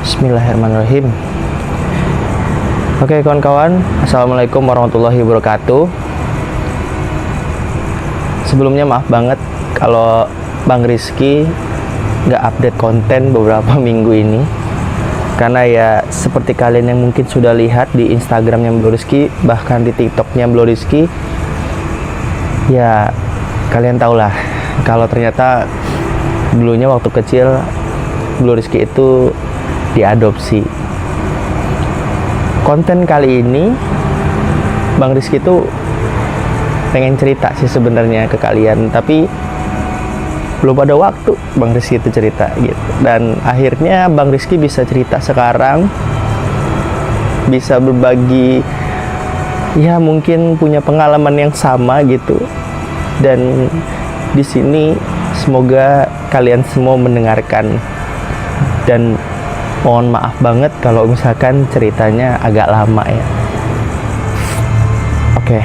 Bismillahirrahmanirrahim. Oke kawan-kawan, assalamualaikum warahmatullahi wabarakatuh. Sebelumnya maaf banget kalau Bang Rizky nggak update konten beberapa minggu ini, karena ya seperti kalian yang mungkin sudah lihat di Instagramnya Bro Rizky, bahkan di TikToknya Bro Rizky, ya kalian tahulah kalau ternyata dulunya waktu kecil Bro Rizky itu diadopsi. Konten kali ini Bang Rizky itu pengen cerita sih sebenarnya ke kalian, tapi belum ada waktu Bang Rizky itu cerita gitu. Dan akhirnya Bang Rizky bisa cerita sekarang, bisa berbagi, ya mungkin punya pengalaman yang sama gitu. Dan di sini semoga kalian semua mendengarkan, dan mohon maaf banget kalau misalkan ceritanya agak lama ya. Oke.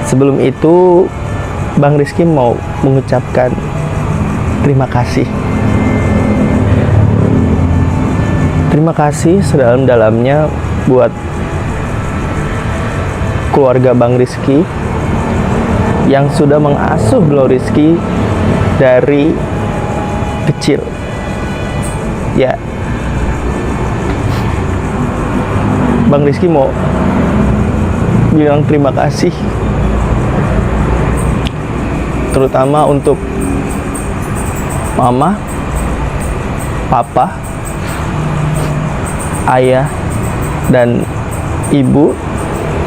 Sebelum itu Bang Rizky mau mengucapkan terima kasih. Terima kasih sedalam-dalamnya buat keluarga Bang Rizky yang sudah mengasuh Bro Rizky dari kecil. Ya, Bang Rizky mau bilang terima kasih, terutama untuk mama, papa, ayah, dan ibu,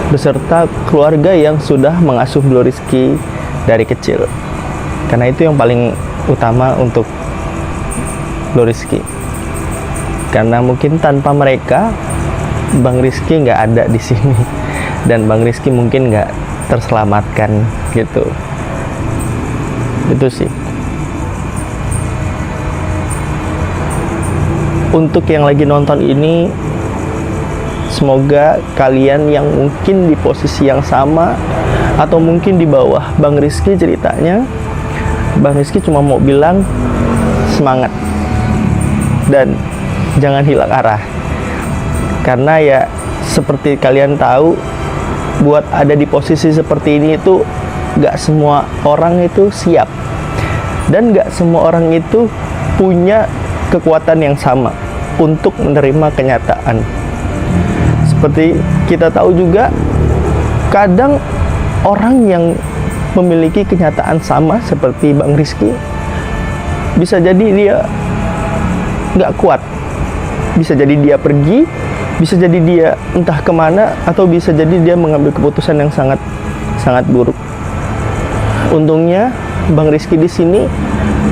beserta keluarga yang sudah mengasuh Bro Rizky dari kecil. Karena itu yang paling utama untuk Bro Rizky. Karena mungkin tanpa mereka Bang Rizky nggak ada di sini, dan Bang Rizky mungkin nggak terselamatkan gitu. Itu sih. Untuk yang lagi nonton ini, semoga kalian yang mungkin di posisi yang sama atau mungkin di bawah Bang Rizky ceritanya, Bang Rizky cuma mau bilang semangat dan jangan hilang arah. Karena ya seperti kalian tahu, buat ada di posisi seperti ini itu gak semua orang itu siap, dan gak semua orang itu punya kekuatan yang sama untuk menerima kenyataan. Seperti kita tahu juga, kadang orang yang memiliki kenyataan sama seperti Bang Rizky, bisa jadi dia gak kuat, bisa jadi dia pergi, bisa jadi dia entah kemana, atau bisa jadi dia mengambil keputusan yang sangat buruk. Untungnya Bang Rizky di sini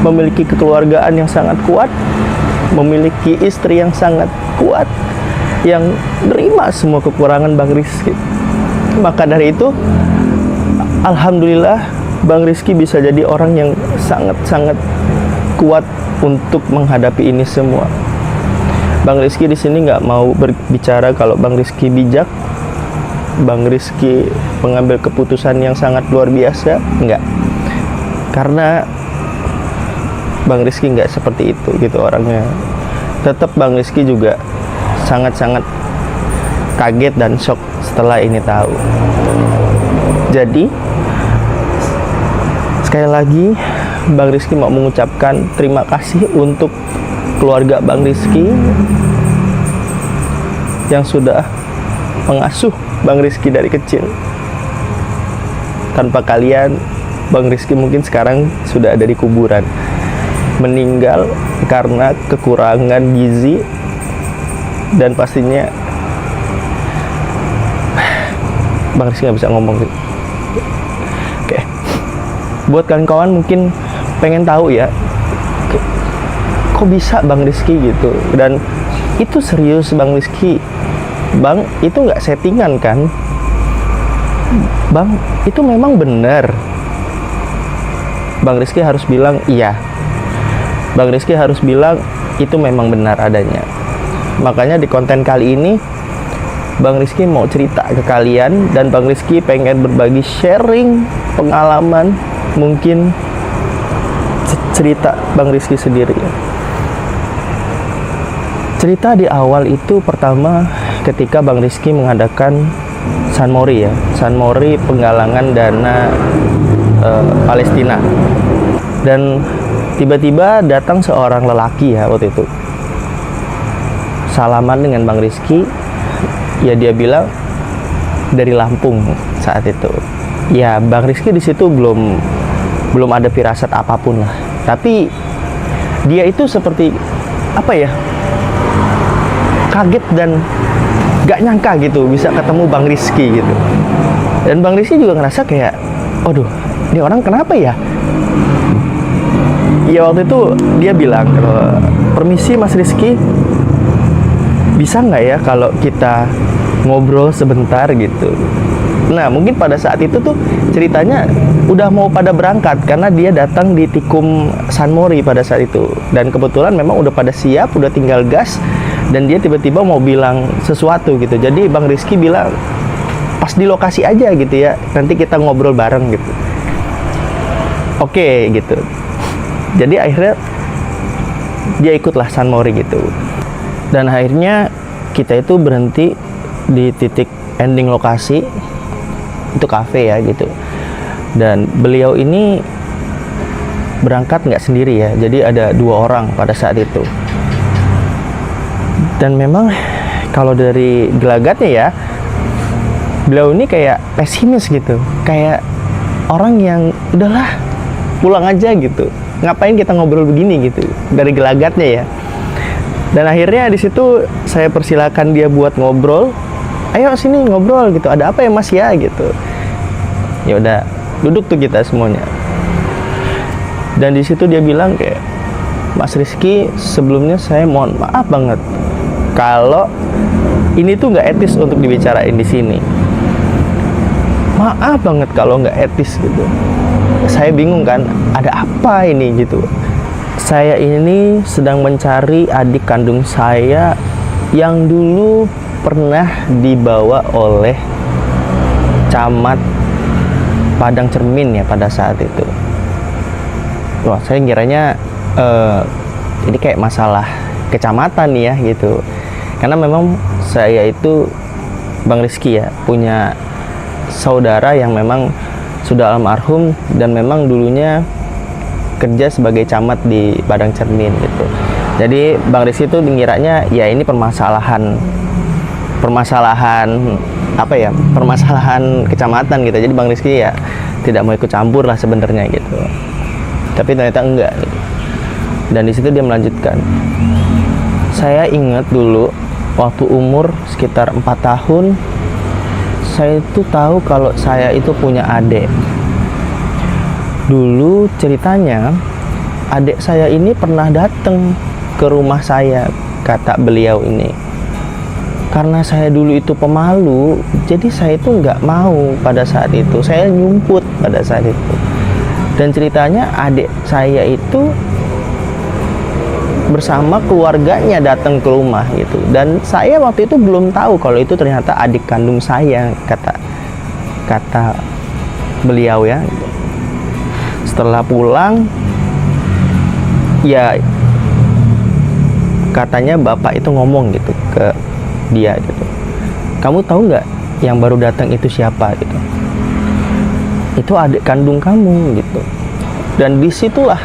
memiliki kekeluargaan yang sangat kuat, memiliki istri yang sangat kuat, yang menerima semua kekurangan Bang Rizky. Maka dari itu, alhamdulillah Bang Rizky bisa jadi orang yang sangat kuat untuk menghadapi ini semua. Bang Rizky di sini nggak mau berbicara kalau Bang Rizky bijak, Bang Rizky mengambil keputusan yang sangat luar biasa, enggak. Karena Bang Rizky nggak seperti itu gitu orangnya. Tetap Bang Rizky juga sangat kaget dan shock setelah ini tahu. Jadi sekali lagi Bang Rizky mau mengucapkan terima kasih untuk keluarga Bang Rizky yang sudah mengasuh Bang Rizky dari kecil. Tanpa kalian, Bang Rizky mungkin sekarang sudah ada di kuburan, meninggal karena kekurangan gizi, dan pastinya Bang Rizky nggak bisa ngomong gitu. Oke, buat kawan-kawan mungkin pengen tahu ya, kok bisa Bang Rizky gitu, dan itu serius Bang Rizky. Bang, itu nggak settingan kan? Bang, itu memang benar. Bang Rizky harus bilang iya. Bang Rizky harus bilang itu memang benar adanya. Makanya di konten kali ini Bang Rizky mau cerita ke kalian, dan Bang Rizky pengen berbagi sharing pengalaman, mungkin cerita Bang Rizky sendiri. Cerita di awal itu pertama ketika Bang Rizky mengadakan San Mori ya, San Mori penggalangan dana Palestina. Dan tiba-tiba datang seorang lelaki ya waktu itu, salaman dengan Bang Rizky. Ya dia bilang dari Lampung saat itu. Ya Bang Rizky di situ belum ada firasat apapun lah. Tapi dia itu seperti apa ya? Kaget dan gak nyangka gitu bisa ketemu Bang Rizky gitu. Dan Bang Rizky juga ngerasa kayak, aduh, ini orang kenapa ya? Ya waktu itu dia bilang, permisi Mas Rizky, bisa nggak ya kalau kita ngobrol sebentar gitu. Nah mungkin pada saat itu tuh ceritanya udah mau pada berangkat karena dia datang di Tikum San Mori pada saat itu. Dan kebetulan memang udah pada siap, udah tinggal gas. Dan dia tiba-tiba mau bilang sesuatu gitu. Jadi Bang Rizky bilang, pas di lokasi aja gitu ya, nanti kita ngobrol bareng gitu. Oke gitu. Jadi akhirnya dia ikutlah San Mori gitu. Dan akhirnya kita itu berhenti di titik ending lokasi, itu kafe ya gitu. Dan beliau ini berangkat nggak sendiri ya, jadi ada 2 orang pada saat itu. Dan memang kalau dari gelagatnya ya, beliau ini kayak pesimis gitu, kayak orang yang udahlah pulang aja gitu, ngapain kita ngobrol begini gitu, dari gelagatnya ya. Dan akhirnya di situ saya persilakan dia buat ngobrol, ayo sini ngobrol gitu, ada apa ya Mas ya gitu. Ya udah duduk tuh kita semuanya. Dan di situ dia bilang kayak, Mas Rizky, sebelumnya saya mohon maaf banget kalau ini tuh nggak etis untuk dibicarain di sini. Maaf banget kalau nggak etis gitu. Saya bingung kan, ada apa ini gitu. Saya ini sedang mencari adik kandung saya yang dulu pernah dibawa oleh camat Padang Cermin ya pada saat itu. Wah, saya kiranya ini kayak masalah kecamatan nih ya gitu. Karena memang saya itu Bang Rizky ya punya saudara yang memang sudah almarhum dan memang dulunya kerja sebagai camat di Padang Cermin gitu. Jadi Bang Rizky itu ngiranya ya ini permasalahan apa ya, permasalahan kecamatan gitu. Jadi Bang Rizky ya tidak mau ikut campur lah sebenarnya gitu. Tapi ternyata enggak gitu. Dan di situ dia melanjutkan, saya ingat dulu waktu umur sekitar 4 tahun, saya itu tahu kalau saya itu punya adik. Dulu ceritanya adik saya ini pernah datang ke rumah saya, kata beliau ini. Karena saya dulu itu pemalu, jadi saya itu nggak mau pada saat itu, saya nyumput pada saat itu. Dan ceritanya adik saya itu bersama keluarganya datang ke rumah gitu. Dan saya waktu itu belum tahu kalau itu ternyata adik kandung saya, kata beliau ya. Setelah pulang, ya katanya bapak itu ngomong gitu ke dia gitu, kamu tahu nggak yang baru datang itu siapa gitu? Itu adik kandung kamu gitu. Dan disitulah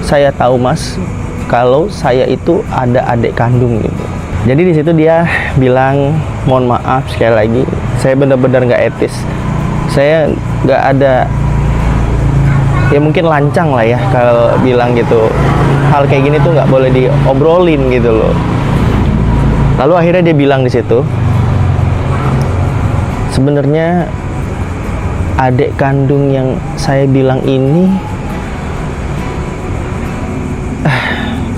saya tahu Mas, kalau saya itu ada adik kandung gitu. Jadi di situ dia bilang, mohon maaf sekali lagi, saya benar-benar nggak etis. Saya nggak ada, ya mungkin lancang lah ya kalau bilang gitu. Hal kayak gini tuh nggak boleh diobrolin gitu loh. Lalu akhirnya dia bilang di situ, sebenarnya adik kandung yang saya bilang ini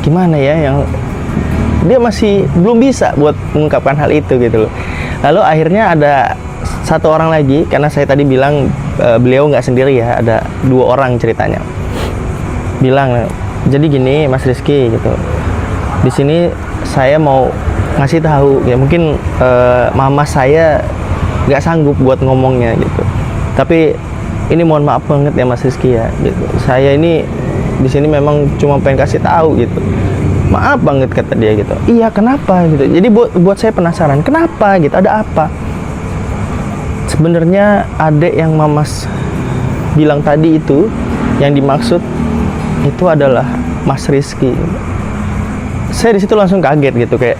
gimana ya, yang dia masih belum bisa buat mengungkapkan hal itu gitu loh. Lalu akhirnya ada satu orang lagi, karena saya tadi bilang beliau nggak sendiri ya, ada 2 orang ceritanya. Bilang, jadi gini Mas Rizky gitu, di sini saya mau ngasih tahu ya, mungkin mama saya nggak sanggup buat ngomongnya gitu. Tapi ini mohon maaf banget ya Mas Rizky ya gitu. Saya ini di sini memang cuma pengen kasih tahu gitu. Maaf banget, kata dia gitu. Iya, kenapa gitu. Jadi buat saya penasaran, kenapa gitu, ada apa? Sebenarnya adek yang Mamas bilang tadi itu, yang dimaksud itu adalah Mas Rizky. Saya di situ langsung kaget gitu, kayak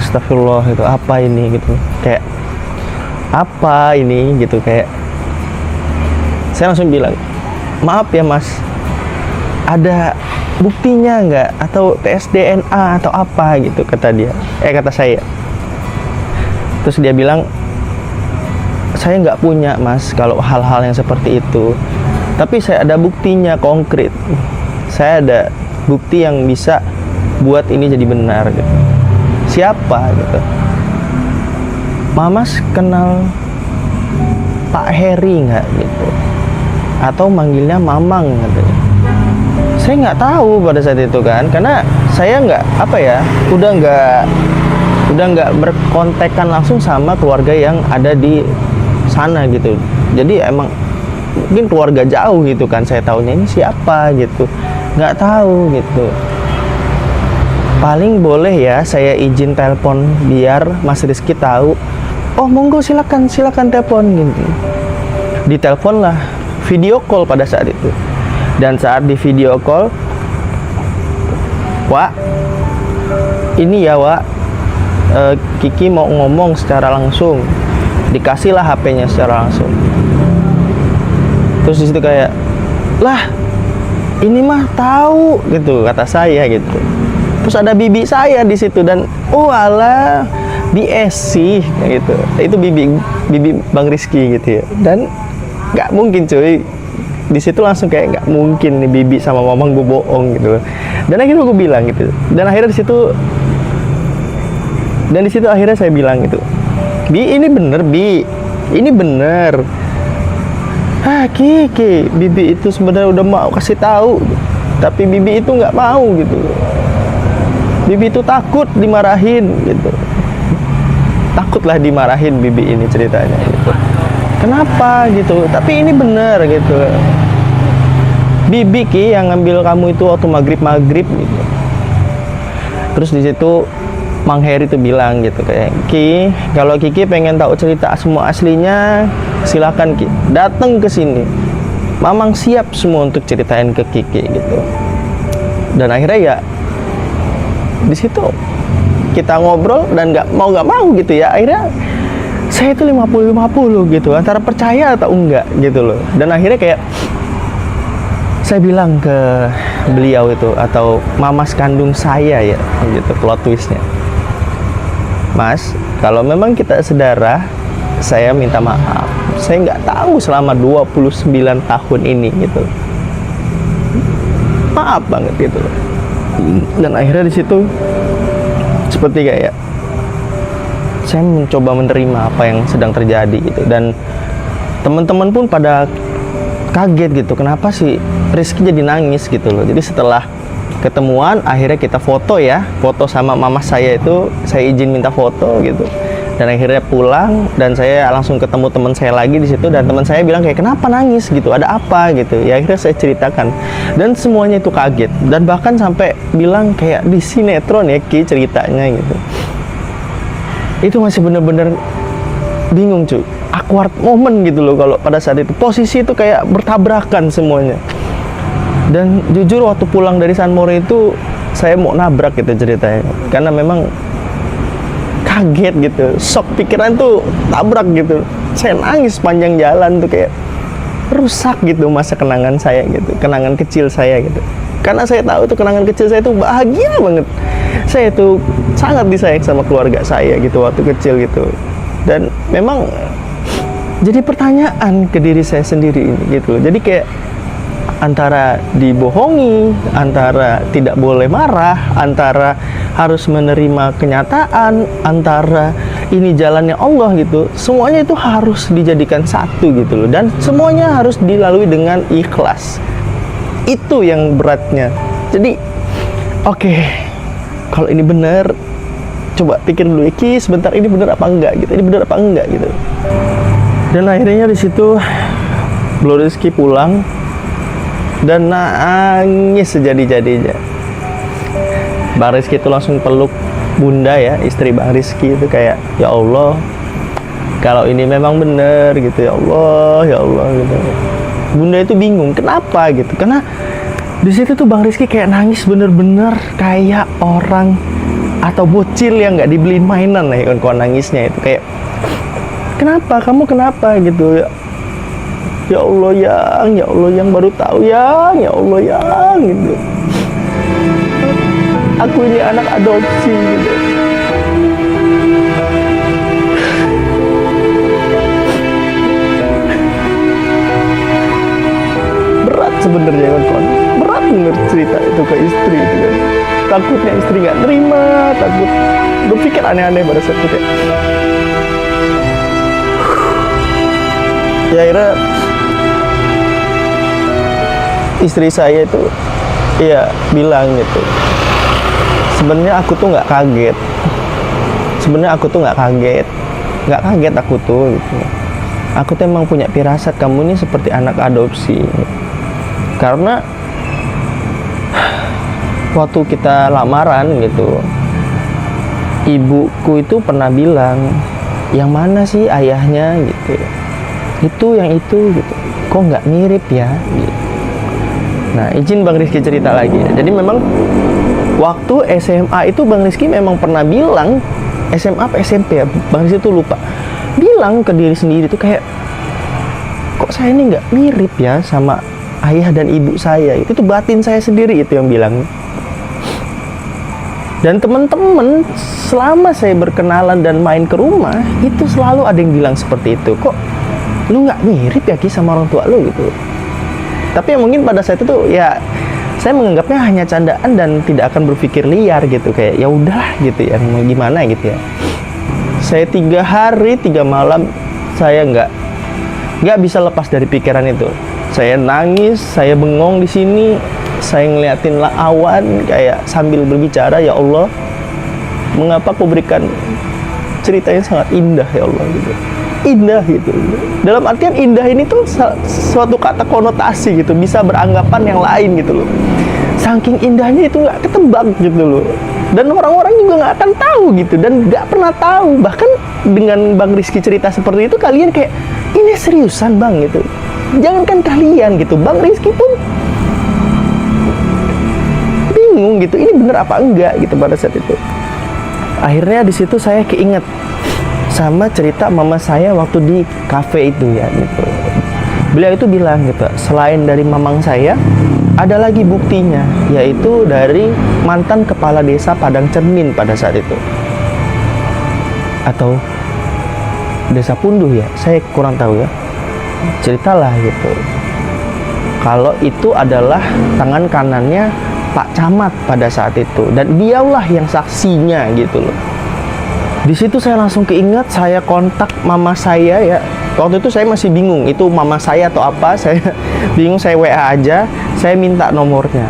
astagfirullah, itu apa ini gitu, kayak apa ini gitu. Kayak saya langsung bilang, maaf ya Mas, ada buktinya nggak, atau tes DNA atau apa gitu, kata dia, kata saya. Terus dia bilang, saya nggak punya Mas kalau hal-hal yang seperti itu, tapi saya ada buktinya konkret, saya ada bukti yang bisa buat ini jadi benar gitu. Siapa gitu? Mamas kenal Pak Heri nggak gitu, atau manggilnya Mamang katanya. Saya nggak tahu pada saat itu kan, karena saya nggak udah nggak berkontekan langsung sama keluarga yang ada di sana gitu. Jadi emang mungkin keluarga jauh gitu kan, saya taunya ini siapa gitu, nggak tahu gitu. Paling boleh ya saya izin telepon biar Mas Rizky tahu. Oh monggo, silakan telepon gitu. Ditelepon lah, video call pada saat itu. Dan saat di video call, Wak, ini ya Wak, Kiki mau ngomong secara langsung. Dikasihlah HP-nya secara langsung. Terus disitu kayak, lah ini mah tahu gitu, kata saya gitu. Terus ada bibi saya di situ, dan alah BSC gitu. Itu bibi Bang Rizky gitu ya. Dan nggak mungkin cuy, di situ langsung kayak nggak mungkin nih bibi sama mamang gue bohong gitu. Dan akhirnya gue bilang gitu. Dan akhirnya di situ akhirnya saya bilang gitu, Bi, ini bener Bi, ini bener. Kiki, bibi itu sebenarnya udah mau kasih tahu, tapi bibi itu nggak mau gitu. Bibi itu takut dimarahin gitu. Takutlah dimarahin bibi ini ceritanya gitu. Kenapa gitu? Tapi ini bener gitu. Bibi Ki yang ngambil kamu itu waktu maghrib gitu. Terus di situ Mang Heri tuh bilang gitu kayak, Ki, kalau Kiki pengen tahu cerita semua aslinya, silakan Ki, datang ke sini. Mamang siap semua untuk ceritain ke Kiki gitu. Dan akhirnya ya di situ kita ngobrol, dan nggak mau gitu ya, akhirnya saya itu 50-50 gitu, antara percaya atau enggak gitu loh. Dan akhirnya kayak saya bilang ke beliau itu, atau mamas kandung saya ya gitu, plot twistnya, Mas, kalau memang kita sedarah, saya minta maaf, saya nggak tahu selama 29 tahun ini gitu, maaf banget gitu loh. Dan akhirnya di situ seperti kayak saya mencoba menerima apa yang sedang terjadi gitu. Dan teman-teman pun pada kaget gitu, kenapa sih Rizky jadi nangis gitu loh. Jadi setelah ketemuan akhirnya kita foto ya, foto sama mama saya itu, saya izin minta foto gitu. Dan akhirnya pulang, dan saya langsung ketemu teman saya lagi di situ, dan teman saya bilang kayak, kenapa nangis gitu, ada apa gitu ya. Akhirnya saya ceritakan, dan semuanya itu kaget, dan bahkan sampai bilang kayak di sinetron ya Ki ceritanya gitu. Itu masih bener-bener bingung cuy, awkward moment gitu loh kalau pada saat itu. Posisi itu kayak bertabrakan semuanya. Dan jujur waktu pulang dari San Mori itu saya mau nabrak gitu ceritanya, karena memang kaget gitu, shock, pikiran tuh tabrak gitu. Saya nangis panjang jalan tuh, kayak rusak gitu masa kenangan saya gitu, kenangan kecil saya gitu. Karena saya tahu tuh kenangan kecil saya tuh bahagia banget. Saya tuh sangat disayang sama keluarga saya gitu waktu kecil gitu. Dan memang jadi pertanyaan ke diri saya sendiri ini gitu. Jadi kayak antara dibohongi, antara tidak boleh marah, antara harus menerima kenyataan, antara ini jalannya Allah gitu. Semuanya itu harus dijadikan satu gitu loh, dan semuanya harus dilalui dengan ikhlas. Itu yang beratnya. Jadi oke, kalau ini benar, coba pikir dulu Ki, sebentar, ini benar apa enggak gitu, ini benar apa enggak gitu. Dan akhirnya di situ Bro Rizky pulang dan nangis sejadi-jadinya. Bang Rizky itu langsung peluk bunda ya, istri Bang Rizky itu kayak, ya Allah, kalau ini memang benar gitu, ya Allah gitu. Bunda itu bingung kenapa gitu, karena di situ tuh Bang Rizky kayak nangis bener-bener kayak orang atau bocil yang nggak dibeliin mainan ya, kawan nangisnya itu kayak, kenapa kamu kenapa gitu ya. Ya Allah yang baru tahu ya Allah yang gitu. Aku ini anak adopsi gitu. Berat sebenarnya kawan. Berat bener cerita itu ke istri itu kan. Takutnya istri nggak terima, takut berpikir aneh-aneh pada saat itu. Ya akhirnya istri saya itu ya bilang gitu, sebenarnya aku tuh nggak kaget, nggak kaget aku tuh gitu. Aku tuh emang punya firasat kamu ini seperti anak adopsi, karena waktu kita lamaran gitu, ibuku itu pernah bilang, yang mana sih ayahnya gitu, itu yang itu gitu, kok nggak mirip ya gitu. Nah, izin Bang Rizky cerita lagi ya. Jadi memang waktu SMA itu Bang Rizky memang pernah bilang, SMA apa SMP ya, Bang Rizky tuh lupa, bilang ke diri sendiri tuh kayak, kok saya ini nggak mirip ya sama ayah dan ibu saya. Itu tuh batin saya sendiri itu yang bilang. Dan teman-teman selama saya berkenalan dan main ke rumah, itu selalu ada yang bilang seperti itu, kok lu nggak mirip ya Ki sama orang tua lu gitu. Tapi ya mungkin pada saat itu ya saya menganggapnya hanya candaan dan tidak akan berpikir liar gitu, kayak ya udah gitu ya, mau gimana gitu ya. Saya 3 hari 3 malam saya nggak bisa lepas dari pikiran itu. Saya nangis, saya bengong di sini, saya ngeliatin awan kayak sambil berbicara, ya Allah, mengapa kau berikan cerita yang sangat indah ya Allah gitu. Indah gitu. Dalam artian indah ini tuh suatu kata konotasi gitu, bisa beranggapan yang lain gitu loh. Saking indahnya itu nggak ketebak gitu loh. Dan orang-orang juga nggak akan tahu gitu, dan nggak pernah tahu. Bahkan dengan Bang Rizky cerita seperti itu, kalian kayak, ini seriusan Bang gitu. Jangankan kalian gitu, Bang Rizky pun bingung gitu, ini bener apa enggak gitu pada saat itu. Akhirnya di situ saya keinget sama cerita mama saya waktu di kafe itu ya gitu. Beliau itu bilang gitu, selain dari mamang saya, ada lagi buktinya, yaitu dari mantan kepala desa Padang Cermin pada saat itu, atau desa Punduh ya, saya kurang tahu ya. Ceritalah gitu, kalau itu adalah tangan kanannya Pak Camat pada saat itu, dan dialah yang saksinya gitu loh. Di situ saya langsung keinget, saya kontak mama saya ya. Waktu itu saya masih bingung, itu mama saya atau apa, saya bingung, saya WA aja, saya minta nomornya.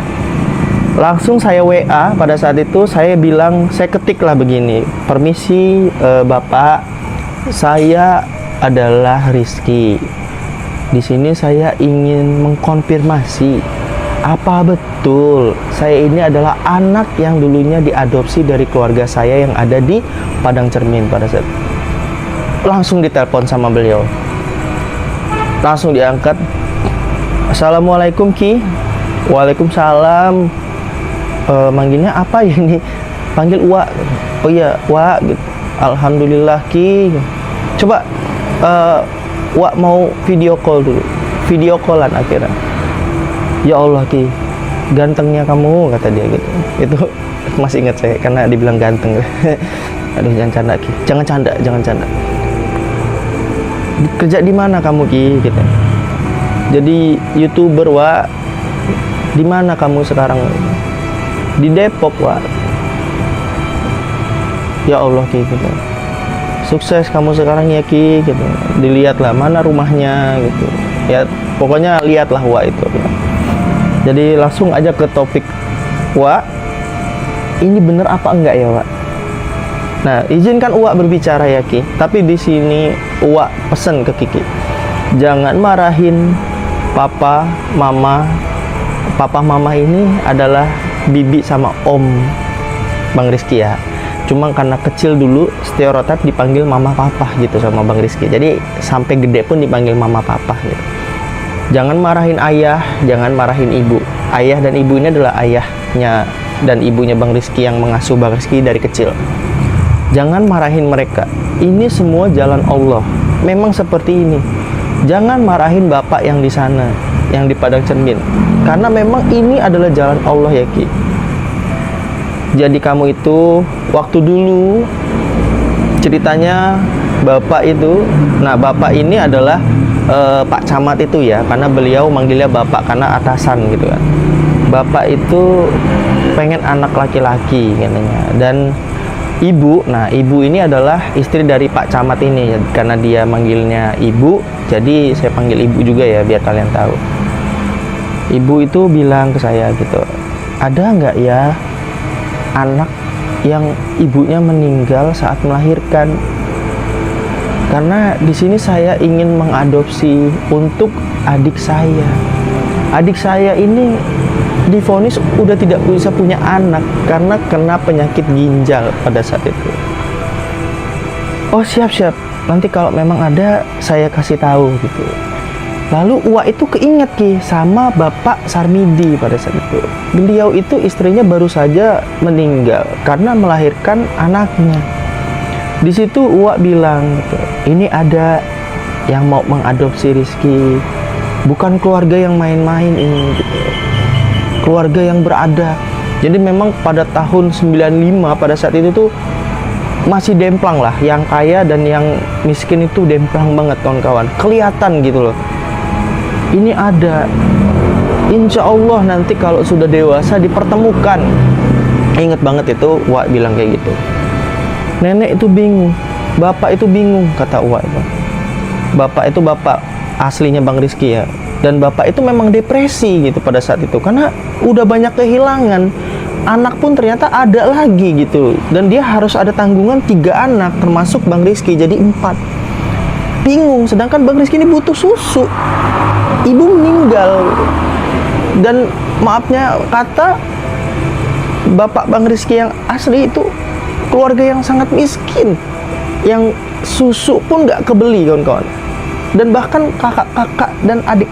Langsung saya WA pada saat itu, saya bilang, saya ketiklah begini, permisi Bapak, saya adalah Rizky. Di sini saya ingin mengkonfirmasi, apa betul saya ini adalah anak yang dulunya diadopsi dari keluarga saya yang ada di Padang Cermin pada saat. Langsung ditelepon sama beliau, langsung diangkat. Assalamualaikum Ki. Waalaikumsalam. Manggilnya apa ya ini? Panggil Uwa. Oh iya Uwa gitu. Alhamdulillah Ki. Coba Uwa mau video call dulu. Video callan akhirnya. Ya Allah Ki, gantengnya kamu, kata dia gitu. Itu masih ingat saya karena dibilang ganteng. Aduh, jangan canda Ki, jangan canda. Kerja di mana kamu Ki? Gitu. Jadi YouTuber Wak. Di mana kamu sekarang? Di Depok Wak. Ya Allah Ki, gitu. Sukses kamu sekarang ya Ki, gitu. Dilihatlah mana rumahnya gitu. Ya pokoknya lihatlah Wak itu. Ya. Jadi langsung aja ke topik, Wak, ini bener apa enggak ya Wak? Nah, izinkan Uwa berbicara ya Ki. Tapi di sini Uwa pesen ke Kiki, jangan marahin papa, mama. Papa mama ini adalah bibi sama om Bang Rizky ya. Cuma karena kecil dulu stereotip dipanggil mama papa gitu sama Bang Rizky. Jadi sampai gede pun dipanggil mama papa gitu. Jangan marahin ayah, jangan marahin ibu. Ayah dan ibu ini adalah ayahnya dan ibunya Bang Rizky yang mengasuh Bang Rizky dari kecil. Jangan marahin mereka. Ini semua jalan Allah. Memang seperti ini. Jangan marahin bapak yang di sana, yang di Padang Cermin. Karena memang ini adalah jalan Allah ya Ki. Jadi kamu itu waktu dulu ceritanya bapak itu, nah bapak ini adalah Pak Camat itu ya, karena beliau manggilnya bapak karena atasan gitu kan. Bapak itu pengen anak laki-laki katanya. Dan ibu, nah ibu ini adalah istri dari Pak Camat ini ya, karena dia manggilnya ibu, jadi saya panggil ibu juga ya biar kalian tahu. Ibu itu bilang ke saya gitu, ada nggak ya anak yang ibunya meninggal saat melahirkan? Karena di sini saya ingin mengadopsi untuk adik saya. Adik saya ini divonis udah tidak bisa punya anak karena kena penyakit ginjal pada saat itu. Oh siap, nanti kalau memang ada saya kasih tahu gitu. Lalu Uwa itu keinget Ki sama Bapak Sarmidi pada saat itu. Beliau itu istrinya baru saja meninggal karena melahirkan anaknya. Di situ Uwa bilang gitu, ini ada yang mau mengadopsi Rizky, bukan keluarga yang main-main ini gitu. Keluarga yang beradab. Jadi memang pada tahun 95 pada saat itu tuh masih demplang lah, yang kaya dan yang miskin itu demplang banget kawan-kawan. Kelihatan gitu loh. Ini ada. Insya Allah nanti kalau sudah dewasa dipertemukan. Ingat banget itu Uwa bilang kayak gitu. Nenek itu bingung, bapak itu bingung, kata Uwa itu. Bapak itu bapak aslinya Bang Rizky ya. Dan bapak itu memang depresi gitu pada saat itu karena udah banyak kehilangan. Anak pun ternyata ada lagi gitu. Dan dia harus ada tanggungan 3 anak termasuk Bang Rizky, jadi 4. Bingung, sedangkan Bang Rizky ini butuh susu. Ibu meninggal. Dan maafnya kata, bapak Bang Rizky yang asli itu keluarga yang sangat miskin, yang susu pun nggak kebeli kawan-kawan. Dan bahkan kakak-kakak dan adik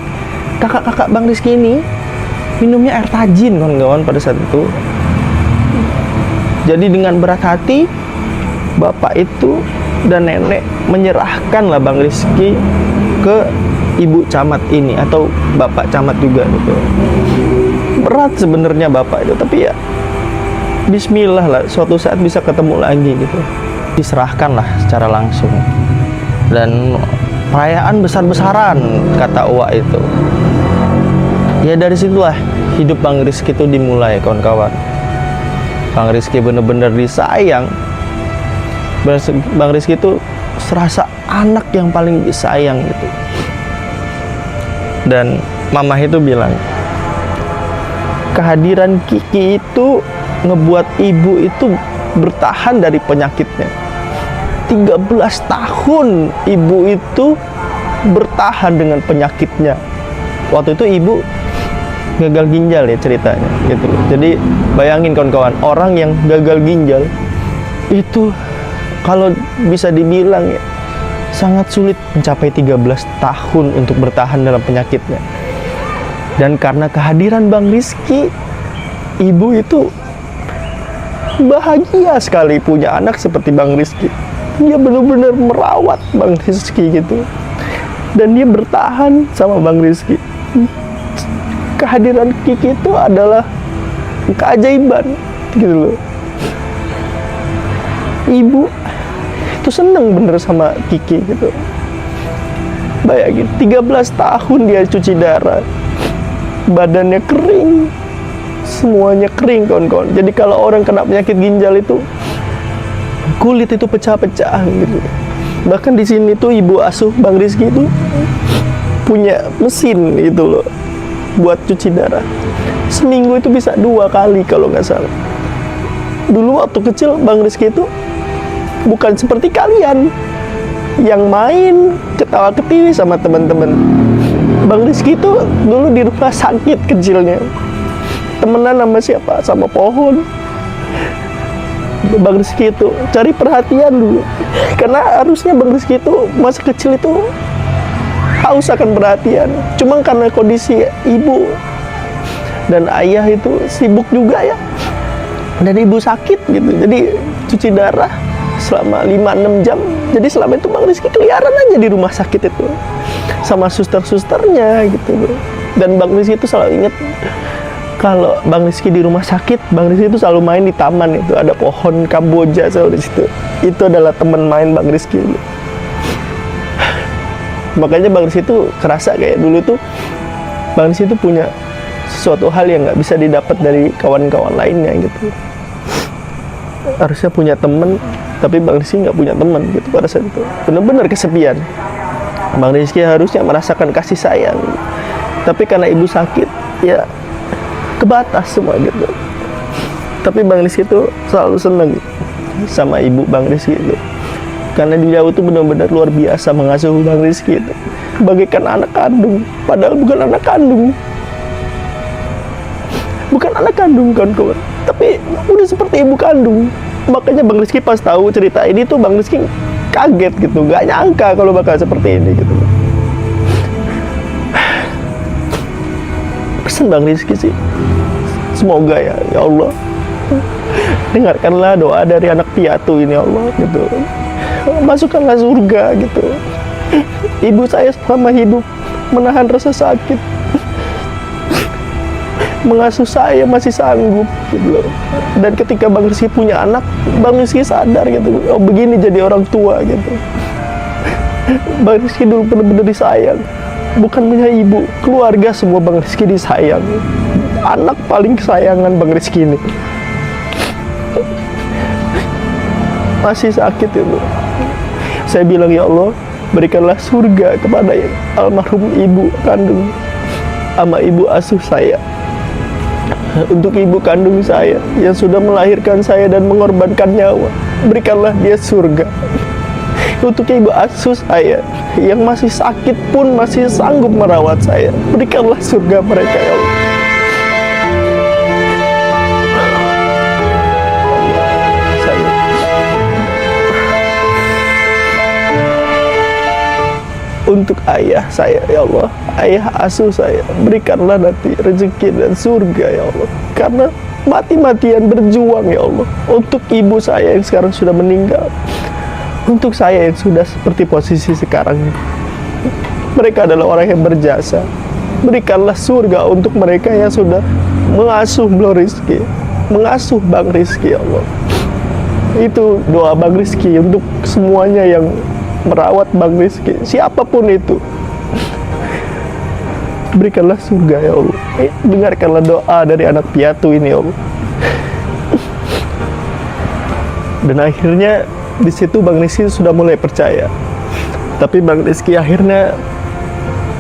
kakak-kakak Bang Rizky ini minumnya air tajin kawan-kawan pada saat itu. Jadi dengan berat hati bapak itu dan nenek menyerahkanlah Bang Rizky ke ibu camat ini atau bapak camat juga gitu. Berat sebenarnya bapak itu, tapi ya bismillah lah, suatu saat bisa ketemu lagi gitu. Diserahkan lah secara langsung. Dan perayaan besar-besaran kata Uwa itu. Ya dari situlah hidup Bang Rizky itu dimulai kawan-kawan. Bang Rizky bener-bener disayang. Bang Rizky itu serasa anak yang paling disayang gitu. Dan mama itu bilang, kehadiran Kiki itu ngebuat ibu itu bertahan dari penyakitnya. 13 tahun ibu itu bertahan dengan penyakitnya. Waktu itu ibu gagal ginjal ya ceritanya gitu. Jadi bayangin kawan-kawan, orang yang gagal ginjal itu kalau bisa dibilang ya sangat sulit mencapai 13 tahun untuk bertahan dalam penyakitnya. Dan karena kehadiran Bang Rizky, ibu itu bahagia sekali punya anak seperti Bang Rizky. Dia benar-benar merawat Bang Rizky gitu. Dan dia bertahan sama Bang Rizky. Kehadiran Kiki itu adalah keajaiban gitu loh. Ibu itu seneng bener sama Kiki gitu. Bayangin 13 tahun dia cuci darah, badannya kering, semuanya kering kawan-kawan. Jadi kalau orang kena penyakit ginjal itu kulit itu pecah-pecah gitu. Bahkan di sini tuh ibu asuh Bang Rizky itu punya mesin gitu loh buat cuci darah. Seminggu itu bisa 2 kali kalau nggak salah. Dulu waktu kecil Bang Rizky itu bukan seperti kalian yang main ketawa-ketiwi sama teman-teman. Bang Rizky itu dulu di rumah sakit kecilnya, temenan sama siapa? Sama pohon. Bang Rizky itu cari perhatian dulu, karena harusnya Bang Rizky itu masa kecil itu haus akan perhatian. Cuma karena kondisi ibu dan ayah itu sibuk juga ya, dan ibu sakit gitu, jadi cuci darah selama 5-6 jam. Jadi selama itu Bang Rizky keliaran aja di rumah sakit itu sama suster-susternya gitu. Dan Bang Rizky itu selalu ingat, kalau Bang Rizky di rumah sakit, Bang Rizky itu selalu main di taman itu, ada pohon Kamboja selalu di situ. Itu adalah teman main Bang Rizky. Makanya Bang Rizky itu kerasa kayak dulu tuh Bang Rizky itu punya sesuatu hal yang nggak bisa didapat dari kawan-kawan lainnya gitu. Harusnya punya teman, tapi Bang Rizky nggak punya teman gitu pada saat itu. Benar-benar kesepian. Bang Rizky harusnya merasakan kasih sayang, tapi karena ibu sakit, ya kebatas semua gitu. Tapi Bang Rizky itu selalu seneng sama ibu Bang Rizky itu, karena dia itu benar-benar luar biasa mengasuh Bang Rizky itu bagaikan anak kandung, padahal bukan anak kandung, kawan-kawan, tapi udah seperti ibu kandung. Makanya Bang Rizky pas tahu cerita ini tuh Bang Rizky kaget gitu, gak nyangka kalau bakal seperti ini gitu. Pesan Bang Rizky sih, semoga ya Allah, dengarkanlah doa dari anak piatu ini, Allah gitu, masukkanlah surga gitu. Ibu saya selama hidup menahan rasa sakit, mengasuh saya masih sanggup gitu loh. Dan ketika Bang Rizky punya anak, Bang Rizky sadar gitu, oh begini jadi orang tua gitu. Bang Rizky dulu benar-benar disayang, bukan punya ibu, keluarga semua Bang Rizky disayang. Anak paling kesayangan Bang Rizky ini masih sakit itu. Saya bilang, ya Allah, berikanlah surga kepada almarhum ibu kandung sama ibu asuh saya. Untuk ibu kandung saya yang sudah melahirkan saya dan mengorbankan nyawa, berikanlah dia surga. Untuk ibu asuh saya yang masih sakit pun masih sanggup merawat saya, berikanlah surga mereka, ya Allah. Untuk ayah saya, ya Allah, ayah asuh saya, berikanlah nanti rezeki dan surga, ya Allah. Karena mati-matian berjuang, ya Allah, untuk ibu saya yang sekarang sudah meninggal, untuk saya yang sudah seperti posisi sekarang. Mereka adalah orang yang berjasa. Berikanlah surga untuk mereka yang sudah mengasuh Bang Rizky, mengasuh Bang Rizky, ya Allah. Itu doa Bang Rizky untuk semuanya yang merawat Bang Rizky, siapapun itu. Berikanlah surga, ya Allah. Dengarkanlah doa dari anak piatu ini, ya Allah. Dan akhirnya di situ Bang Rizky sudah mulai percaya. Tapi Bang Rizky akhirnya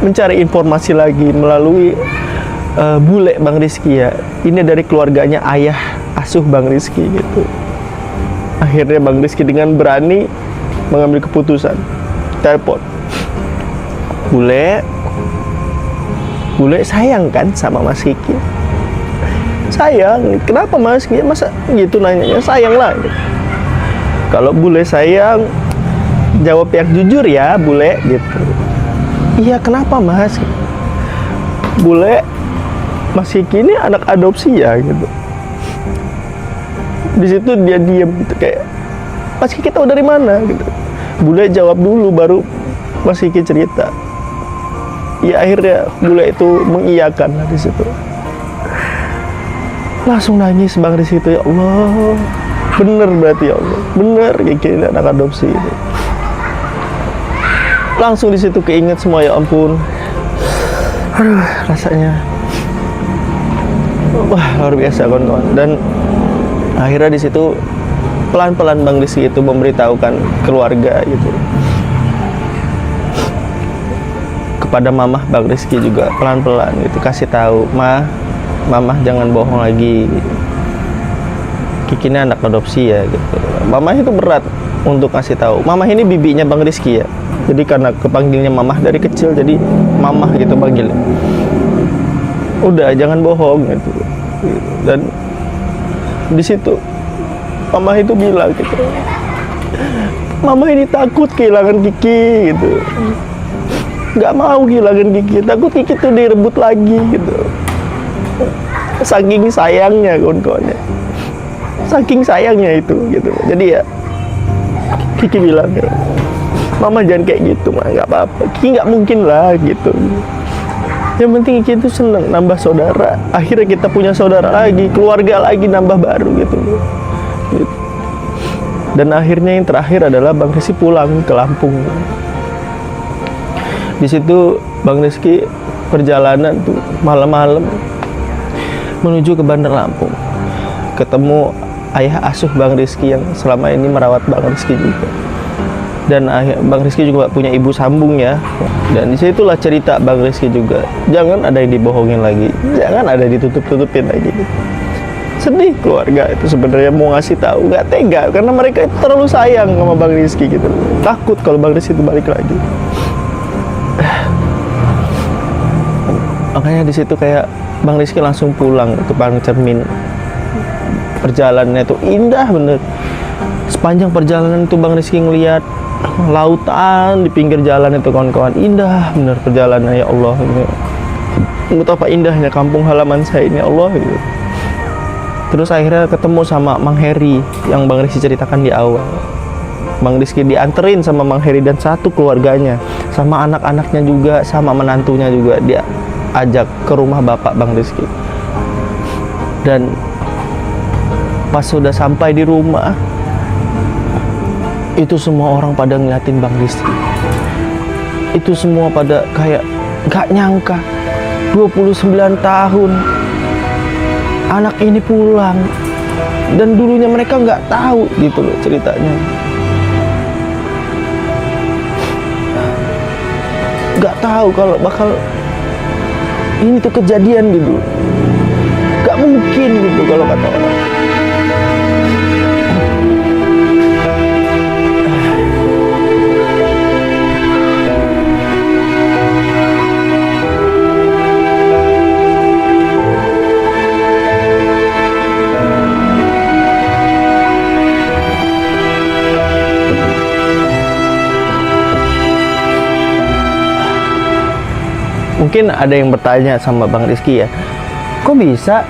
mencari informasi lagi melalui bule Bang Rizky, ya. Ini dari keluarganya ayah asuh Bang Rizky gitu. Akhirnya Bang Rizky dengan berani mengambil keputusan, telepon bule sayang kan sama Mas Kiki. Sayang, kenapa Mas? Masa gitu nanyanya, sayang lah gitu. Kalau bule sayang, jawab yang jujur ya bule gitu. Iya, kenapa Mas? Bule, Mas Kiki ini anak adopsi ya gitu. Di situ dia diem gitu, kayak, Mas Kiki tahu dari mana gitu. Bule jawab dulu, baru Mas Kiki cerita. Ya akhirnya bule itu mengiyakan lah di situ. Langsung nangis Bang di situ, ya Allah, bener berarti, ya Allah, bener Kiki ini anak adopsi itu. Langsung di situ keinget semua, ya ampun. Aduh, rasanya wah luar biasa kawan-kawan. Dan akhirnya di situ pelan-pelan Bang Rizky itu memberitahukan keluarga gitu. Kepada mamah Bang Rizky juga pelan-pelan gitu kasih tahu, mamah jangan bohong lagi. Kiki ini anak adopsi ya gitu. Mamah itu berat untuk kasih tahu. Mamah ini bibinya Bang Rizky ya. Jadi karena kepanggilnya mamah dari kecil, jadi mamah gitu panggilnya. Udah jangan bohong gitu. Dan di situ Mama itu bilang gitu, Mama ini takut kehilangan Kiki gitu, nggak mau kehilangan Kiki, takut Kiki tuh direbut lagi gitu. Saking sayangnya kawan-kawannya, saking sayangnya itu gitu. Jadi ya Kiki bilang, Mama jangan kayak gitu, Ma, nggak apa-apa. Kiki nggak mungkin lah gitu. Yang penting Kiki itu seneng nambah saudara. Akhirnya kita punya saudara lagi, keluarga lagi, nambah baru gitu. Dan akhirnya yang terakhir adalah Bang Rizky pulang ke Lampung. Di situ Bang Rizky perjalanan tuh malam-malam menuju ke Bandar Lampung, ketemu ayah asuh Bang Rizky yang selama ini merawat Bang Rizky juga. Dan Bang Rizky juga punya ibu sambung ya. Dan disitulah cerita Bang Rizky juga. Jangan ada yang dibohongin lagi, jangan ada yang ditutup-tutupin lagi. Sedih keluarga itu sebenarnya mau ngasih tahu, nggak tega karena mereka itu terlalu sayang sama Bang Rizky gitu. Takut kalau Bang Rizky itu balik lagi. Makanya di situ kayak Bang Rizky langsung pulang ke Pangcermin. Perjalanannya itu indah bener. Sepanjang perjalanan itu Bang Rizky ngeliat lautan di pinggir jalan itu kawan-kawan, indah bener perjalanan. Ya Allah, ini betapa indahnya kampung halaman saya ini, Allah gitu. Terus akhirnya ketemu sama Mang Heri yang Bang Rizky ceritakan di awal. Bang Rizky dianterin sama Mang Heri dan satu keluarganya, sama anak-anaknya juga, sama menantunya juga, dia ajak ke rumah bapak Bang Rizky. Dan pas sudah sampai di rumah, itu semua orang pada ngeliatin Bang Rizky. Itu semua pada kayak gak nyangka 29 tahun anak ini pulang. Dan dulunya mereka nggak tahu gitu loh ceritanya. Nggak tahu kalau bakal ini tuh kejadian gitu. Gak mungkin gitu kalau kata orang. Mungkin ada yang bertanya sama Bang Rizky ya, kok bisa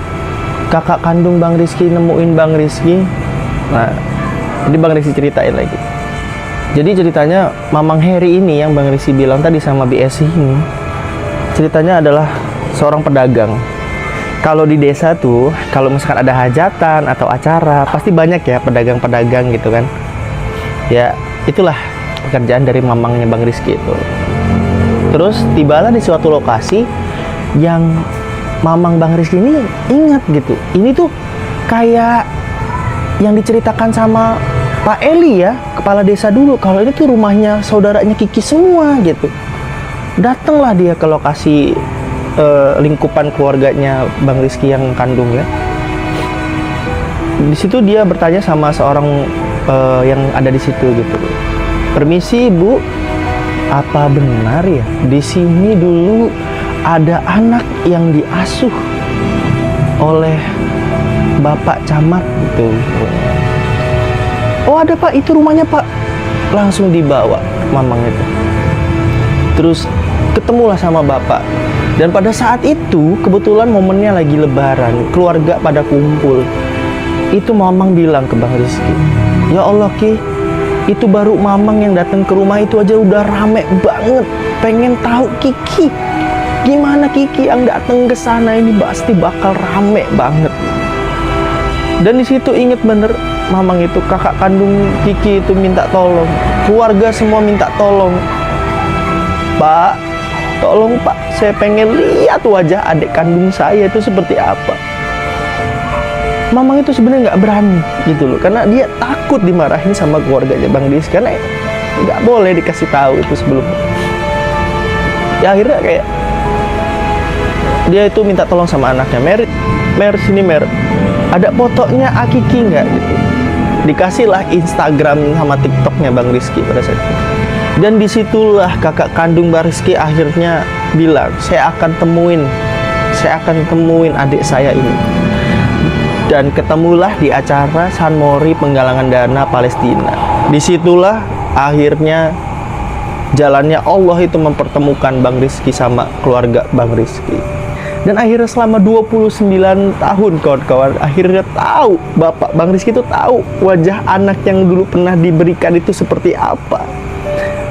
kakak kandung Bang Rizky nemuin Bang Rizky? Nah, jadi Bang Rizky ceritain lagi. Jadi ceritanya Mamang Heri ini yang Bang Rizky bilang tadi sama BSI ini, ceritanya adalah seorang pedagang. Kalau di desa tuh, kalau misalkan ada hajatan atau acara, pasti banyak ya pedagang-pedagang gitu kan. Ya, itulah pekerjaan dari mamangnya Bang Rizky itu. Terus tibalah di suatu lokasi yang mamang Bang Rizky ini ingat gitu. Ini tuh kayak yang diceritakan sama Pak Eli ya, kepala desa dulu. Kalau ini tuh rumahnya saudaranya Kiki semua gitu. Datanglah dia ke lokasi lingkupan keluarganya Bang Rizky yang kandung ya. Di situ dia bertanya sama seorang yang ada di situ gitu. Permisi Bu, apa benar ya di sini dulu ada anak yang diasuh oleh Bapak Camat gitu? Oh ada Pak, itu rumahnya Pak. Langsung dibawa mamang itu. Terus ketemulah sama Bapak. Dan pada saat itu kebetulan momennya lagi lebaran, keluarga pada kumpul. Itu mamang bilang ke Bang Rizky, ya Allah Ki, itu baru mamang yang datang ke rumah itu aja udah rame banget, pengen tahu Kiki gimana. Kiki yang datang ke sana ini pasti bakal rame banget. Dan di situ inget bener mamang itu, kakak kandung Kiki itu minta tolong, keluarga semua minta tolong, Pak, tolong Pak, saya pengen lihat wajah adik kandung saya itu seperti apa. Mamang itu sebenarnya nggak berani gitu loh, karena dia takut dimarahin sama keluarganya Bang Rizky, karena nggak boleh dikasih tahu itu sebelumnya. Ya akhirnya kayak dia itu minta tolong sama anaknya, Mer sini Mer, ada fotonya Akiki nggak gitu. Dikasihlah Instagram sama TikToknya Bang Rizky pada saat itu. Dan disitulah kakak kandung Bang Rizky akhirnya bilang, saya akan temuin adik saya ini. dan ketemulah di acara San Mori penggalangan dana Palestina. Disitulah akhirnya jalannya Allah itu mempertemukan Bang Rizky sama keluarga Bang Rizky. Dan akhirnya selama 29 tahun kawan-kawan, akhirnya tahu, Bapak Bang Rizky itu tahu wajah anak yang dulu pernah diberikan itu seperti apa.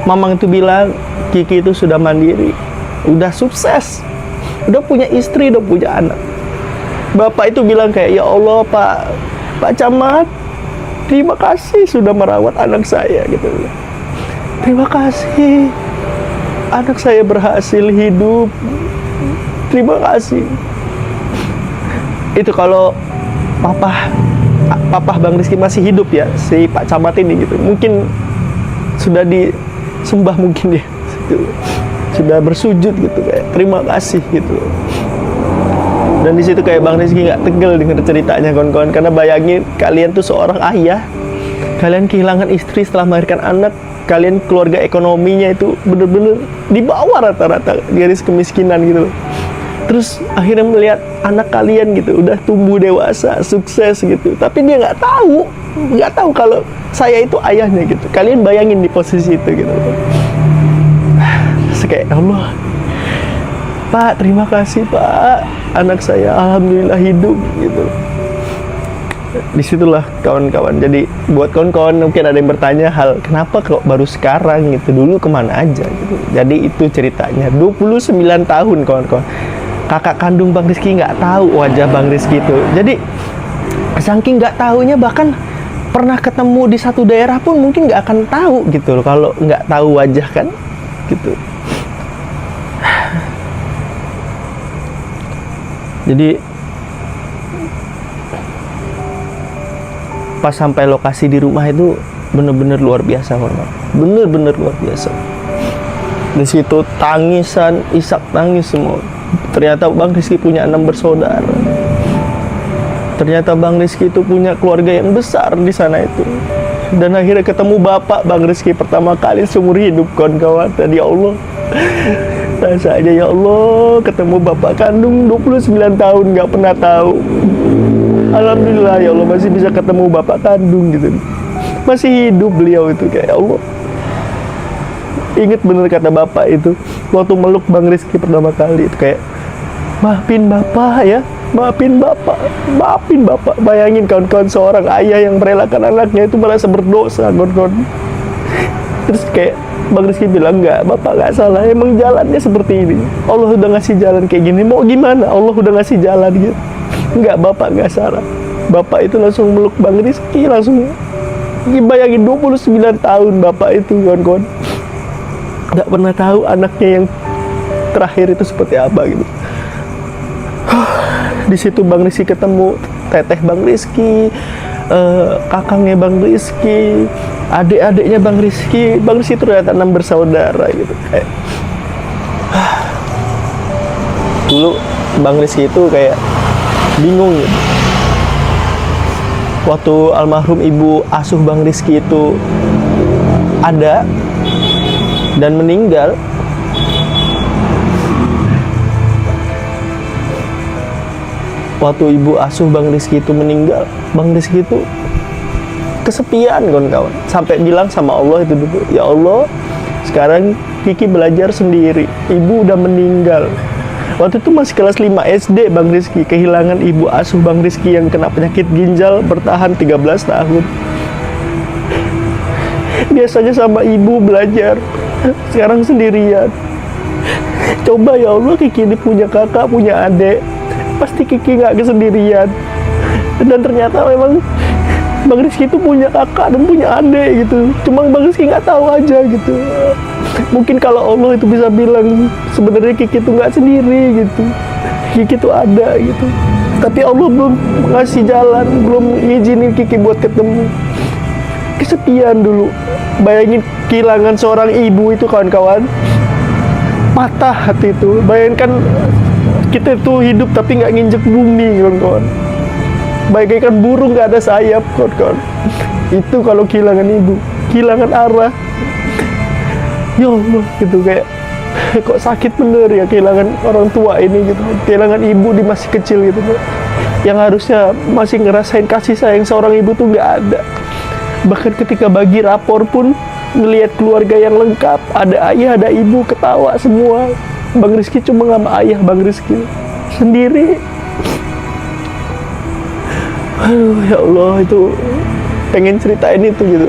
Mamang itu bilang, Kiki itu sudah mandiri, udah sukses, udah punya istri, udah punya anak. Bapak itu bilang kayak, ya Allah Pak Camat, terima kasih sudah merawat anak saya gitu. Terima kasih, anak saya berhasil hidup. Terima kasih. Itu kalau Papa Bang Rizky masih hidup ya, si Pak Camat ini gitu. Mungkin sudah disembah mungkin ya, gitu. Sudah bersujud gitu kayak terima kasih gitu. Dan di situ kayak Bang Rizky nggak tegel dengar ceritanya kawan-kawan, karena bayangin kalian tuh seorang ayah, kalian kehilangan istri setelah melahirkan anak, kalian keluarga ekonominya itu bener-bener di bawah rata-rata garis kemiskinan gitu. Terus akhirnya melihat anak kalian gitu udah tumbuh dewasa, sukses gitu, tapi dia nggak tahu kalau saya itu ayahnya gitu. Kalian bayangin di posisi itu gitu. Terus kayak Allah, Pak, terima kasih Pak, anak saya alhamdulillah hidup gitu. Disitulah kawan-kawan. Jadi buat kawan-kawan mungkin ada yang bertanya hal kenapa kok baru sekarang gitu, dulu kemana aja gitu. Jadi itu ceritanya 29 tahun kawan-kawan. Kakak kandung Bang Rizky nggak tahu wajah Bang Rizky itu. Jadi saking nggak tahunya, bahkan pernah ketemu di satu daerah pun mungkin nggak akan tahu gitu loh kalau nggak tahu wajah kan gitu. Jadi pas sampai lokasi di rumah itu bener-bener luar biasa, bener-bener luar biasa. Di situ tangisan, isak tangis semua. Ternyata Bang Rizky punya 6 bersaudara. Ternyata Bang Rizky itu punya keluarga yang besar di sana itu. Dan akhirnya ketemu Bapak Bang Rizky pertama kali seumur hidup kawan-kawan. Dan ya Allah, rasanya ya Allah ketemu Bapak kandung 29 tahun nggak pernah tahu. Alhamdulillah ya Allah masih bisa ketemu Bapak kandung gitu. Masih hidup beliau itu kayak Allah. Ingat bener kata Bapak itu waktu meluk Bang Rizky pertama kali itu kayak, maafin Bapak ya, maafin Bapak, maafin Bapak. Bayangin kawan-kawan, seorang ayah yang merelakan anaknya itu merasa berdosa kawan-kawan. Terus kayak Bang Rizky bilang, enggak, Bapak nggak salah, emang jalannya seperti ini, Allah udah ngasih jalan kayak gini, mau gimana, Allah udah ngasih jalan gitu. Enggak, Bapak nggak salah. Bapak itu langsung meluk Bang Rizky, langsung. Bayangin 29 tahun Bapak itu kawan-kawan nggak pernah tahu anaknya yang terakhir itu seperti apa gitu. Di situ Bang Rizky ketemu teteh Bang Rizky, kakangnya Bang Rizky, adik-adiknya Bang Rizky. Bang Rizky ternyata 6 bersaudara gitu. Dulu Bang Rizky itu kayak bingung gitu. Waktu almarhum ibu asuh Bang Rizky itu ada dan meninggal, waktu ibu asuh Bang Rizky itu meninggal, Bang Rizky itu kesepian kawan-kawan, sampai bilang sama Allah itu dulu, ya Allah sekarang Kiki belajar sendiri, ibu udah meninggal. Waktu itu masih kelas 5 SD Bang Rizky kehilangan ibu asuh Bang Rizky yang kena penyakit ginjal bertahan 13 tahun. Biasanya sama ibu belajar, sekarang sendirian. Coba ya Allah, Kiki ini punya kakak, punya adik, pasti Kiki nggak kesendirian. Dan ternyata memang Bang Rizky itu punya kakak dan punya adik gitu. Cuma Bang Rizky nggak tahu aja gitu. Mungkin kalau Allah itu bisa bilang sebenarnya Kiki itu nggak sendiri gitu, Kiki itu ada gitu. Tapi Allah belum ngasih jalan, belum ngizinin Kiki buat ketemu. Kesepian dulu. Bayangin kehilangan seorang ibu itu kawan-kawan, patah hati itu. Bayangkan kita itu hidup tapi nggak nginjek bumi kawan-kawan, bagaikan burung nggak ada sayap kawan-kawan. Itu kalau kehilangan ibu, kehilangan arah, ya Allah gitu, kayak kok sakit bener ya kehilangan orang tua ini gitu, kehilangan ibu di masih kecil gitu. yang harusnya masih ngerasain kasih sayang seorang ibu tuh nggak ada. Bahkan ketika bagi rapor pun ngelihat keluarga yang lengkap, ada ayah, ada ibu, ketawa semua. Bang Rizky cuma sama ayah Bang Rizky sendiri. Aduh, ya Allah, itu pengen ceritain itu gitu.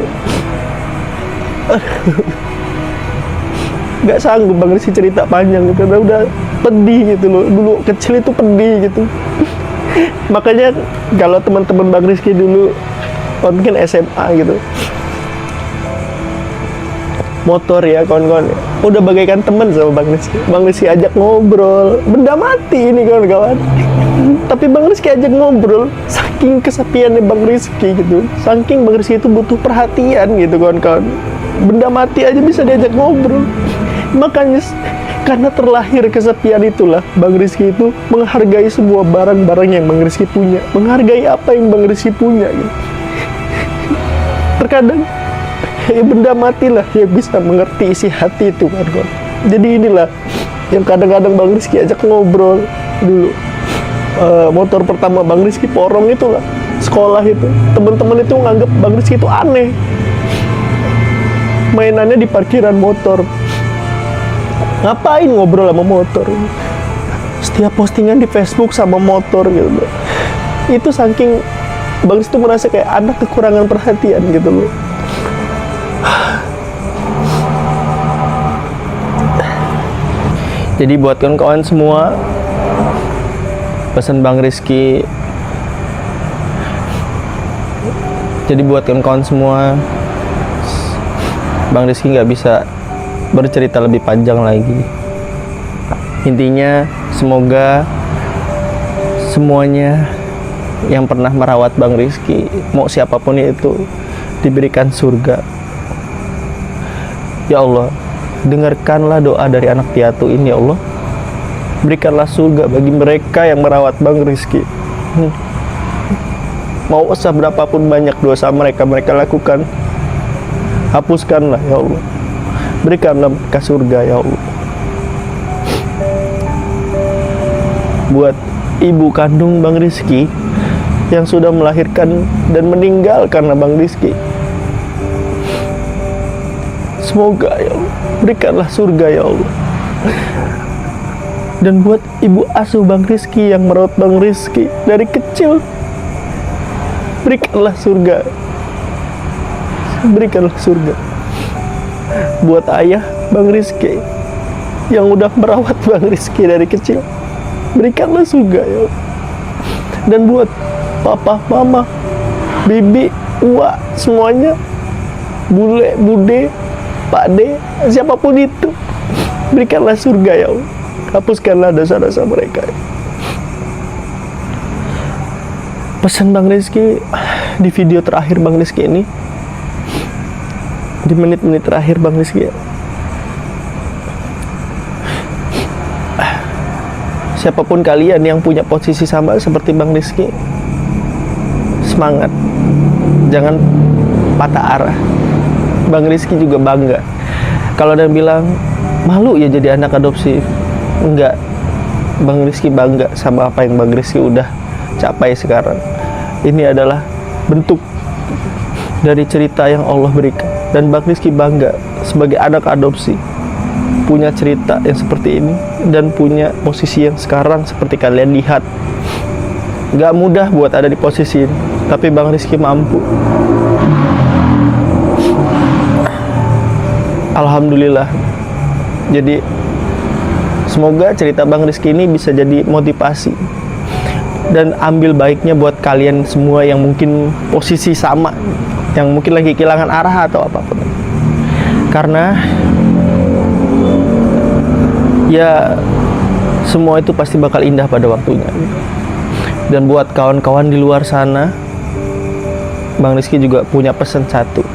Gak sanggup Bang Rizky cerita panjang gitu, karena udah pedih gitu loh. Dulu kecil itu pedih gitu. Makanya kalau teman-teman Bang Rizky dulu mungkin SMA gitu, motor ya kawan-kawan, udah bagaikan teman sama Bang Rizky. Bang Rizky ajak ngobrol, benda mati ini kawan-kawan. Tapi Bang Rizky ajak ngobrol, saking kesepiannya Bang Rizky gitu, saking Bang Rizky itu butuh perhatian gitu kawan-kawan. Benda mati aja bisa diajak ngobrol. Makanya karena terlahir kesepian itulah Bang Rizky itu menghargai semua barang-barang yang Bang Rizky punya, menghargai apa yang Bang Rizky punya gitu. Terkadang ya benda matilah yang bisa mengerti isi hati itu kan. Jadi inilah yang kadang-kadang Bang Rizky ajak ngobrol dulu. Motor pertama Bang Rizky porong itulah, sekolah itu teman-teman itu nganggap Bang Rizky itu aneh, mainannya di parkiran motor. Ngapain ngobrol sama motor? Setiap postingan di Facebook sama motor gitu. Itu saking Bang Rizky itu merasa kayak anak kekurangan perhatian gitu loh. Jadi buat kawan-kawan semua, pesan Bang Rizky. Jadi buat kawan-kawan semua, Bang Rizky nggak bisa bercerita lebih panjang lagi. Intinya semoga semuanya yang pernah merawat Bang Rizky, mau siapapun itu, diberikan surga. Ya Allah, dengarkanlah doa dari anak piatu ini ya Allah. Berikanlah surga bagi mereka yang merawat Bang Rizky. Mau usah berapapun banyak dosa mereka lakukan, hapuskanlah ya Allah. Berikanlah mereka surga ya Allah. Buat ibu kandung Bang Rizky yang sudah melahirkan dan meninggal karena Bang Rizky, semoga ya Allah berikanlah surga ya Allah. Dan buat ibu asuh Bang Rizky yang merawat Bang Rizky dari kecil, berikanlah surga. Berikanlah surga. Buat ayah Bang Rizky yang udah merawat Bang Rizky dari kecil, berikanlah surga ya Allah. Dan buat papa, mama, bibi, uak, semuanya, bule, bude, pak de, siapapun itu, berikanlah surga ya Allah. Hapuskanlah dosa-dosa mereka. Pesan Bang Rizky di video terakhir Bang Rizky ini, di menit-menit terakhir Bang Rizky, siapapun kalian yang punya posisi sama seperti Bang Rizky, semangat, jangan patah arah. Bang Rizky juga bangga. Kalau ada yang bilang malu ya jadi anak adopsi, enggak. Bang Rizky bangga sama apa yang Bang Rizky udah capai sekarang. Ini adalah bentuk dari cerita yang Allah berikan. Dan Bang Rizky bangga sebagai anak adopsi, punya cerita yang seperti ini dan punya posisi yang sekarang seperti kalian lihat. Gak mudah buat ada di posisi ini, tapi Bang Rizky mampu. Alhamdulillah. Jadi semoga cerita Bang Rizky ini bisa jadi motivasi dan ambil baiknya buat kalian semua yang mungkin posisi sama, yang mungkin lagi kehilangan arah atau apapun. Karena ya semua itu pasti bakal indah pada waktunya. Dan buat kawan-kawan di luar sana, Bang Rizky juga punya pesan satu.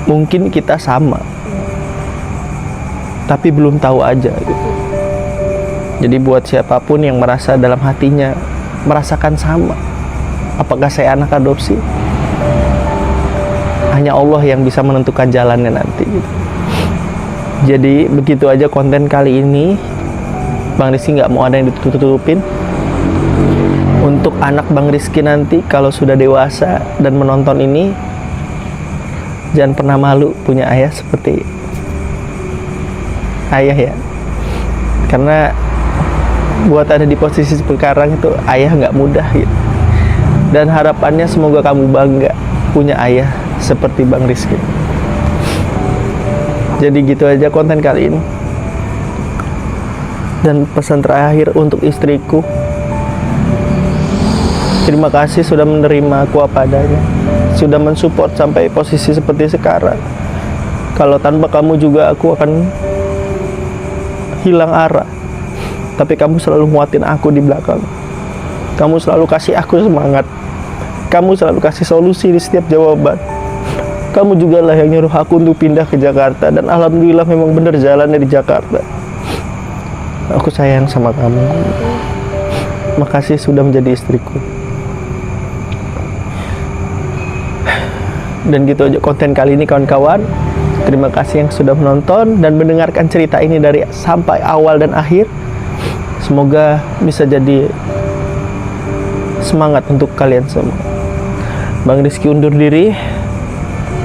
Mungkin kita sama, tapi belum tahu aja gitu. Jadi buat siapapun yang merasa dalam hatinya merasakan sama, apakah saya anak adopsi, hanya Allah yang bisa menentukan jalannya nanti gitu. Jadi begitu aja konten kali ini. Bang Rizky nggak mau ada yang ditutup-tutupin. untuk anak Bang Rizky nanti kalau sudah dewasa dan menonton ini, jangan pernah malu punya ayah seperti ayah ya. Karena buat ada di posisi sekarang itu ayah nggak mudah gitu. Dan harapannya semoga kamu bangga punya ayah seperti Bang Rizky. Jadi gitu aja konten kali ini. Dan pesan terakhir untuk istriku, terima kasih sudah menerima aku apa adanya, sudah mensupport sampai posisi seperti sekarang. Kalau tanpa kamu juga aku akan hilang arah. Tapi kamu selalu nguatin aku di belakang. Kamu selalu kasih aku semangat. Kamu selalu kasih solusi di setiap jawaban. Kamu juga lah yang nyuruh aku untuk pindah ke Jakarta. Dan alhamdulillah memang benar jalannya di Jakarta. Aku sayang sama kamu. Makasih sudah menjadi istriku. Dan gitu aja konten kali ini kawan-kawan. Terima kasih yang sudah menonton dan mendengarkan cerita ini dari sampai awal dan akhir. Semoga bisa jadi semangat untuk kalian semua. Bang Rizky undur diri.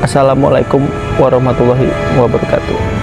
Assalamualaikum warahmatullahi wabarakatuh.